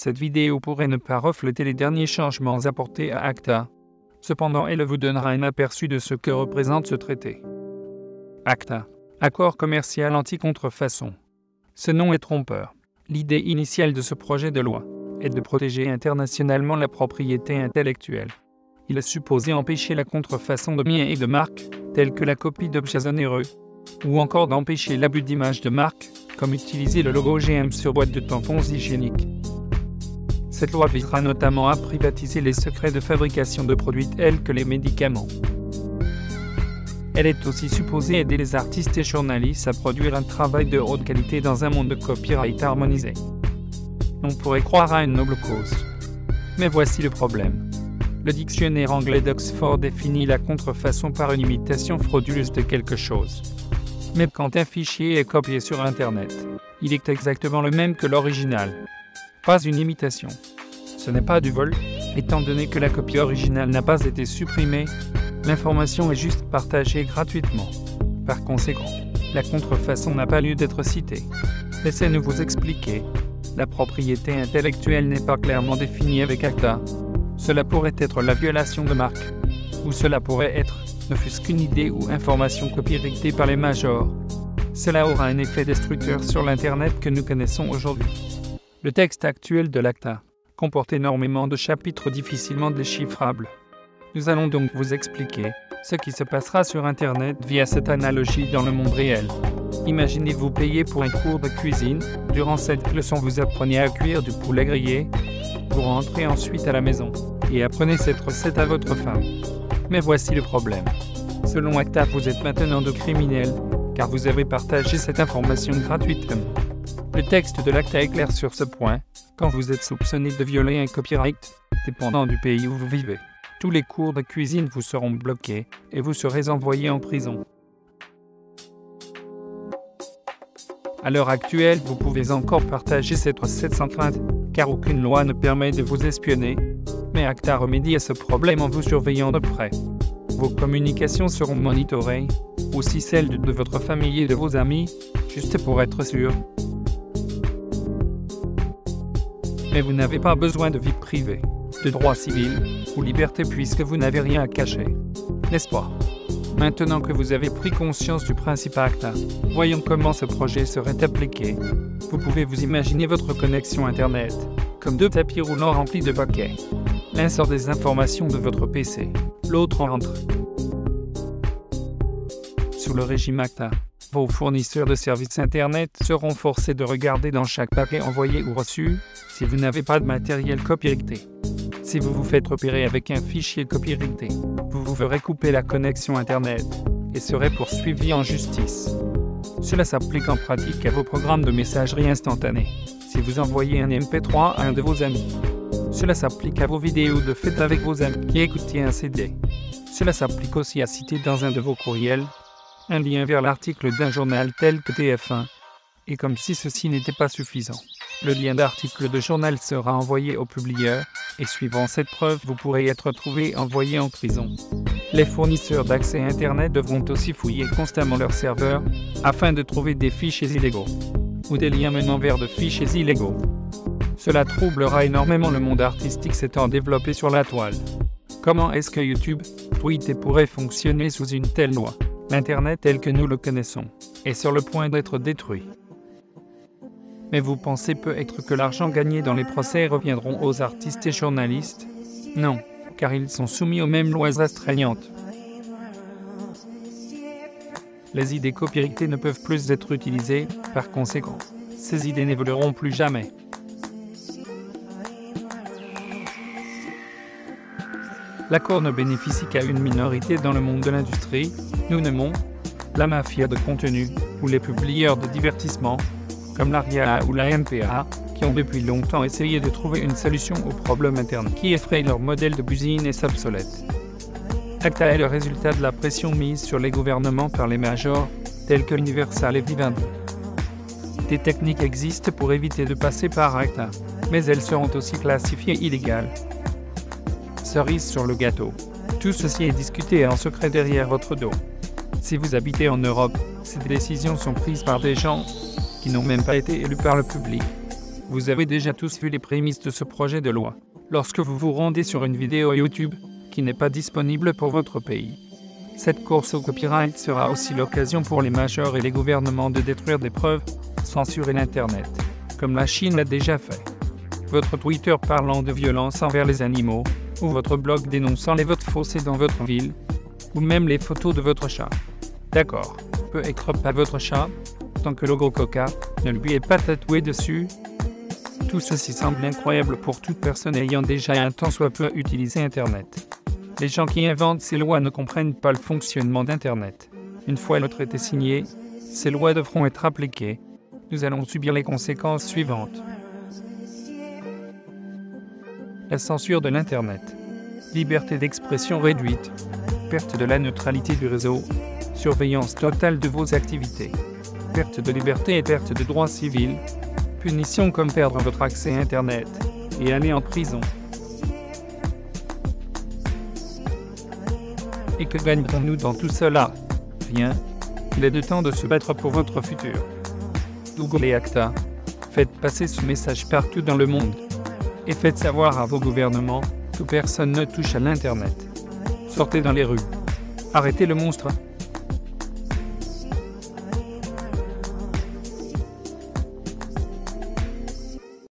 Cette vidéo pourrait ne pas refléter les derniers changements apportés à ACTA. Cependant, elle vous donnera un aperçu de ce que représente ce traité. ACTA, Accord commercial anti-contrefaçon. Ce nom est trompeur. L'idée initiale de ce projet de loi est de protéger internationalement la propriété intellectuelle. Il est supposé empêcher la contrefaçon de biens et de marques, tels que la copie d'objets onéreux, ou encore d'empêcher l'abus d'images de marque, comme utiliser le logo GM sur boîte de tampons hygiéniques. Cette loi visera notamment à privatiser les secrets de fabrication de produits tels que les médicaments. Elle est aussi supposée aider les artistes et journalistes à produire un travail de haute qualité dans un monde de copyright harmonisé. On pourrait croire à une noble cause. Mais voici le problème. Le dictionnaire anglais d'Oxford définit la contrefaçon par une imitation frauduleuse de quelque chose. Mais quand un fichier est copié sur Internet, il est exactement le même que l'original. Pas une imitation. Ce n'est pas du vol, étant donné que la copie originale n'a pas été supprimée, l'information est juste partagée gratuitement. Par conséquent, la contrefaçon n'a pas lieu d'être citée. Laissez-nous vous expliquer. La propriété intellectuelle n'est pas clairement définie avec ACTA. Cela pourrait être la violation de marque. Ou cela pourrait être, ne fût-ce qu'une idée ou information copyrightée par les majors. Cela aura un effet destructeur sur l'Internet que nous connaissons aujourd'hui. Le texte actuel de l'ACTA comporte énormément de chapitres difficilement déchiffrables. Nous allons donc vous expliquer ce qui se passera sur Internet via cette analogie dans le monde réel. Imaginez-vous payer pour un cours de cuisine. Durant cette leçon, vous apprenez à cuire du poulet grillé. Vous rentrez ensuite à la maison et apprenez cette recette à votre femme. Mais voici le problème. Selon ACTA, vous êtes maintenant de criminels, car vous avez partagé cette information gratuitement. Le texte de l'ACTA est clair sur ce point. Quand vous êtes soupçonné de violer un copyright, dépendant du pays où vous vivez, tous les cours de cuisine vous seront bloqués et vous serez envoyé en prison. À l'heure actuelle, vous pouvez encore partager cette recette sans crainte, car aucune loi ne permet de vous espionner. Mais ACTA remédie à ce problème en vous surveillant de près. Vos communications seront monitorées, aussi celles de votre famille et de vos amis, juste pour être sûr. Mais vous n'avez pas besoin de vie privée, de droits civils ou liberté puisque vous n'avez rien à cacher. N'est-ce pas? Maintenant que vous avez pris conscience du principe ACTA, voyons comment ce projet serait appliqué. Vous pouvez vous imaginer votre connexion Internet comme deux tapis roulants remplis de paquets. L'un sort des informations de votre PC, l'autre en rentre. Sous le régime ACTA, vos fournisseurs de services Internet seront forcés de regarder dans chaque paquet envoyé ou reçu si vous n'avez pas de matériel copyrighté. Si vous vous faites repérer avec un fichier copyrighté, vous vous ferez couper la connexion Internet et serez poursuivi en justice. Cela s'applique en pratique à vos programmes de messagerie instantanée. Si vous envoyez un MP3 à un de vos amis, cela s'applique à vos vidéos de fête avec vos amis qui écoutiez un CD. Cela s'applique aussi à citer dans un de vos courriels un lien vers l'article d'un journal tel que TF1. Et comme si ceci n'était pas suffisant, le lien d'article de journal sera envoyé au publieur, et suivant cette preuve, vous pourrez être trouvé envoyé en prison. Les fournisseurs d'accès Internet devront aussi fouiller constamment leurs serveurs, afin de trouver des fichiers illégaux, ou des liens menant vers de fichiers illégaux. Cela troublera énormément le monde artistique s'étant développé sur la toile. Comment est-ce que YouTube, Twitter pourrait fonctionner sous une telle loi? L'Internet tel que nous le connaissons est sur le point d'être détruit. Mais vous pensez peut-être que l'argent gagné dans les procès reviendront aux artistes et journalistes? Non, car ils sont soumis aux mêmes lois restreignantes. Les idées copyrightées ne peuvent plus être utilisées, par conséquent, ces idées n'évolueront plus jamais. L'accord ne bénéficie qu'à une minorité dans le monde de l'industrie, nous nommons la mafia de contenu, ou les publieurs de divertissement, comme l'ARIA ou la MPA, qui ont depuis longtemps essayé de trouver une solution aux problèmes internes qui effrayent leur modèle de business obsolète. ACTA est le résultat de la pression mise sur les gouvernements par les majors, tels que Universal et Vivendi. Des techniques existent pour éviter de passer par ACTA, mais elles seront aussi classifiées illégales. Cerise sur le gâteau. Tout ceci est discuté en secret derrière votre dos. Si vous habitez en Europe, ces décisions sont prises par des gens qui n'ont même pas été élus par le public. Vous avez déjà tous vu les prémices de ce projet de loi, lorsque vous vous rendez sur une vidéo YouTube qui n'est pas disponible pour votre pays. Cette course au copyright sera aussi l'occasion pour les majors et les gouvernements de détruire des preuves, censurer l'Internet, comme la Chine l'a déjà fait. Votre Twitter parlant de violence envers les animaux, ou votre blog dénonçant les votes faussés dans votre ville, ou même les photos de votre chat. D'accord, peu être pas votre chat, tant que le logo Coca ne lui est pas tatoué dessus. Tout ceci semble incroyable pour toute personne ayant déjà un tant soit peu utilisé Internet. Les gens qui inventent ces lois ne comprennent pas le fonctionnement d'Internet. Une fois le traité signé, ces lois devront être appliquées. Nous allons subir les conséquences suivantes. La censure de l'Internet. Liberté d'expression réduite. Perte de la neutralité du réseau. Surveillance totale de vos activités. Perte de liberté et perte de droits civils. Punition comme perdre votre accès à Internet et aller en prison. Et que gagnerons-nous dans tout cela? Rien. Il est de temps de se battre pour votre futur. Google et Acta. Faites passer ce message partout dans le monde. Et faites savoir à vos gouvernements que personne ne touche à l'Internet. Sortez dans les rues. Arrêtez le monstre.